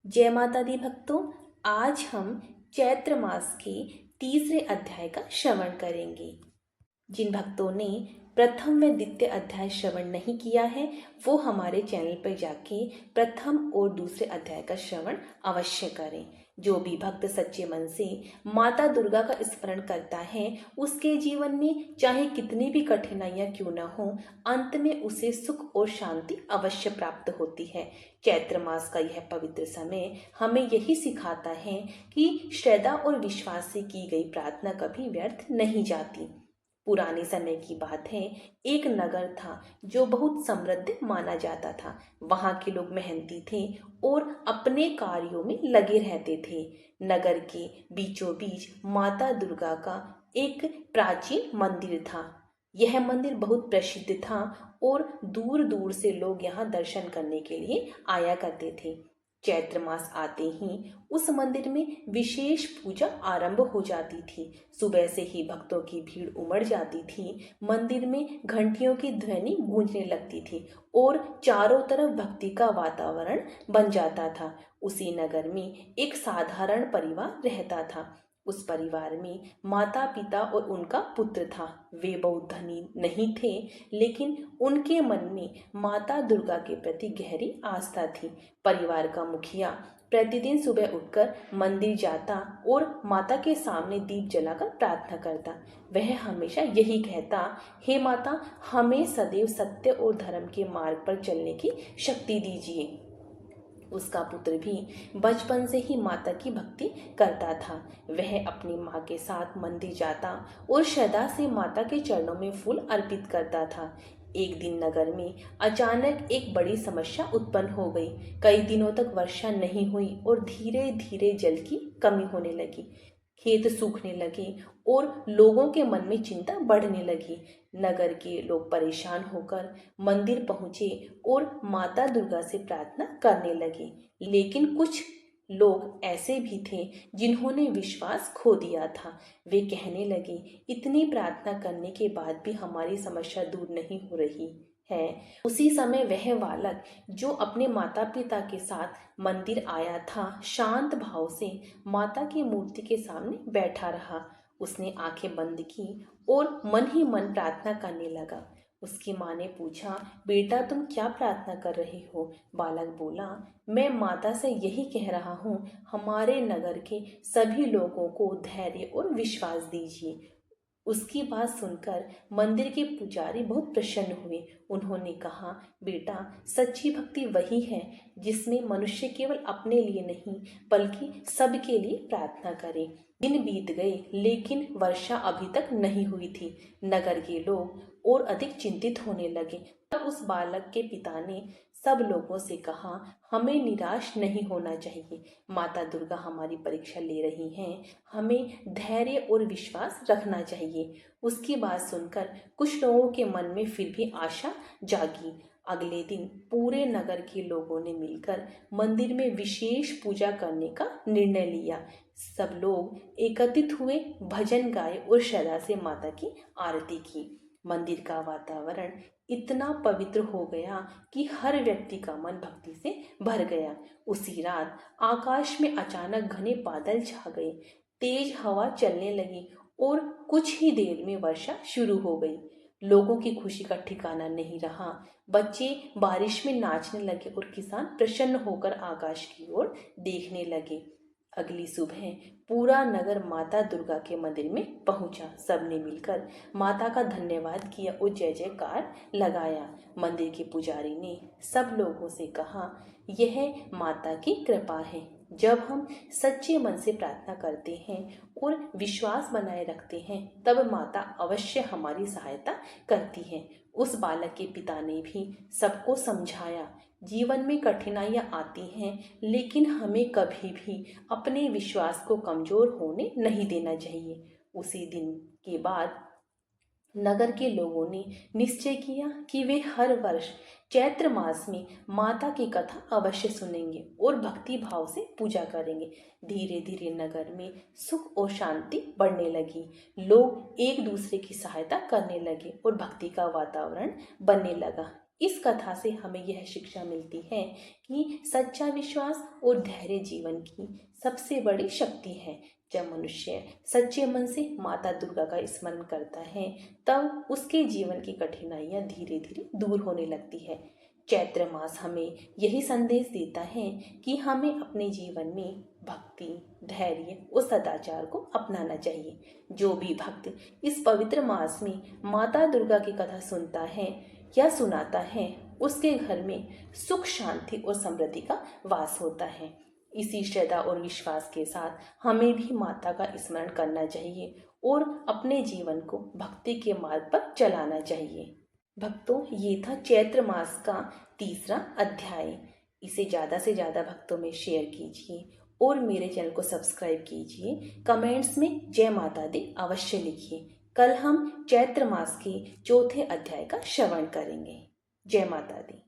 जय माता दी भक्तों। आज हम चैत्र मास के तीसरे अध्याय का श्रवण करेंगे। जिन भक्तों ने प्रथम व द्वितीय अध्याय श्रवण नहीं किया है वो हमारे चैनल पर जाके प्रथम और दूसरे अध्याय का श्रवण अवश्य करें। जो भी भक्त सच्चे मन से माता दुर्गा का स्मरण करता है उसके जीवन में चाहे कितनी भी कठिनाइयां क्यों न हो, अंत में उसे सुख और शांति अवश्य प्राप्त होती है। चैत्र मास का यह पवित्र समय हमें यही सिखाता है कि श्रद्धा और विश्वास से की गई प्रार्थना कभी व्यर्थ नहीं जाती। पुराने समय की बात है, एक नगर था जो बहुत समृद्ध माना जाता था। वहां के लोग मेहनती थे और अपने कार्यों में लगे रहते थे। नगर के बीचों बीच माता दुर्गा का एक प्राचीन मंदिर था। यह मंदिर बहुत प्रसिद्ध था और दूर दूर से लोग यहाँ दर्शन करने के लिए आया करते थे। चैत्र मास आते ही उस मंदिर में विशेष पूजा आरंभ हो जाती थी। सुबह से ही भक्तों की भीड़ उमड़ जाती थी। मंदिर में घंटियों की ध्वनि गूंजने लगती थी और चारों तरफ भक्ति का वातावरण बन जाता था। उसी नगर में एक साधारण परिवार रहता था। उस परिवार में माता पिता और उनका पुत्र था। वे बहुत धनी नहीं थे, लेकिन उनके मन में माता दुर्गा के प्रति गहरी आस्था थी। परिवार का मुखिया प्रतिदिन सुबह उठकर मंदिर जाता और माता के सामने दीप जलाकर प्रार्थना करता। वह हमेशा यही कहता, हे माता, हमें सदैव सत्य और धर्म के मार्ग पर चलने की शक्ति दीजिए। उसका पुत्र भी बचपन से ही माता की भक्ति करता था। वह अपनी माँ के साथ मंदिर जाता और श्रद्धा से माता के चरणों में फूल अर्पित करता था। एक दिन नगर में अचानक एक बड़ी समस्या उत्पन्न हो गई। कई दिनों तक वर्षा नहीं हुई और धीरे धीरे जल की कमी होने लगी। खेत सूखने लगे और लोगों के मन में चिंता बढ़ने लगी। नगर के लोग परेशान होकर मंदिर पहुंचे और माता दुर्गा से प्रार्थना करने लगे। लेकिन कुछ लोग ऐसे भी थे जिन्होंने विश्वास खो दिया था। वे कहने लगे, इतनी प्रार्थना करने के बाद भी हमारी समस्या दूर नहीं हो रही है। उसी समय वह बालक जो अपने माता पिता के साथ मंदिर आया था, शांत भाव से माता की मूर्ति के सामने बैठा रहा। उसने आंखें बंद की और मन ही मन प्रार्थना करने लगा। उसकी माँ ने पूछा, बेटा तुम क्या प्रार्थना कर रहे हो? बालक बोला, मैं माता से यही कह रहा हूँ, हमारे नगर के सभी लोगों को धैर्य और विश्वास दीजिए। उसकी बात सुनकर मंदिर के पुजारी बहुत प्रसन्न हुए। उन्होंने कहा, बेटा, सच्ची भक्ति वही है जिसमें मनुष्य केवल अपने लिए नहीं बल्कि सबके लिए प्रार्थना करे। दिन बीत गए लेकिन वर्षा अभी तक नहीं हुई थी। नगर के लोग और अधिक चिंतित होने लगे। तब उस बालक के पिता ने सब लोगों से कहा, हमें निराश नहीं होना चाहिए। माता दुर्गा हमारी परीक्षा ले रही हैं, हमें धैर्य और विश्वास रखना चाहिए। उसकी बात सुनकर कुछ लोगों के मन में फिर भी आशा जागी। अगले दिन पूरे नगर के लोगों ने मिलकर मंदिर में विशेष पूजा करने का निर्णय लिया। सब लोग एकत्रित हुए, भजन गाए और श्रद्धा से माता की आरती की। मंदिर का वातावरण इतना पवित्र हो गया कि हर व्यक्ति का मन भक्ति से भर गया। उसी रात आकाश में अचानक घने बादल छा गए, तेज हवा चलने लगी और कुछ ही देर में वर्षा शुरू हो गई। लोगों की खुशी का ठिकाना नहीं रहा। बच्चे बारिश में नाचने लगे और किसान प्रसन्न होकर आकाश की ओर देखने लगे। अगली सुबह पूरा नगर माता दुर्गा के मंदिर में पहुंचा। सबने मिलकर माता का धन्यवाद किया और जय जयकार लगाया। मंदिर के पुजारी ने सब लोगों से कहा, यह माता की कृपा है। जब हम सच्चे मन से प्रार्थना करते हैं और विश्वास बनाए रखते हैं तब माता अवश्य हमारी सहायता करती है। उस बालक के पिता ने भी सबको समझाया, जीवन में कठिनाइयां आती हैं लेकिन हमें कभी भी अपने विश्वास को कमजोर होने नहीं देना चाहिए। उसी दिन के बाद नगर के लोगों ने निश्चय किया कि वे हर वर्ष चैत्र मास में माता की कथा अवश्य सुनेंगे और भक्ति भाव से पूजा करेंगे। धीरे धीरे नगर में सुख और शांति बढ़ने लगी। लोग एक दूसरे की सहायता करने लगे और भक्ति का वातावरण बनने लगा। इस कथा से हमें यह शिक्षा मिलती है कि सच्चा विश्वास और धैर्य जीवन की सबसे बड़ी शक्ति है। जब मनुष्य सच्चे मन से माता दुर्गा का स्मरण करता है तब उसके जीवन की कठिनाइयां धीरे धीरे दूर होने लगती है। चैत्र मास हमें यही संदेश देता है कि हमें अपने जीवन में भक्ति, धैर्य और सदाचार को अपनाना चाहिए। जो भी भक्त इस पवित्र मास में माता दुर्गा की कथा सुनता है या सुनाता है, उसके घर में सुख, शांति और समृद्धि का वास होता है। इसी श्रद्धा और विश्वास के साथ हमें भी माता का स्मरण करना चाहिए और अपने जीवन को भक्ति के मार्ग पर चलाना चाहिए। भक्तों, ये था चैत्र मास का तीसरा अध्याय। इसे ज़्यादा से ज़्यादा भक्तों में शेयर कीजिए और मेरे चैनल को सब्सक्राइब कीजिए। कमेंट्स में जय माता दी अवश्य लिखिए। कल हम चैत्र मास के चौथे अध्याय का श्रवण करेंगे। जय माता दी।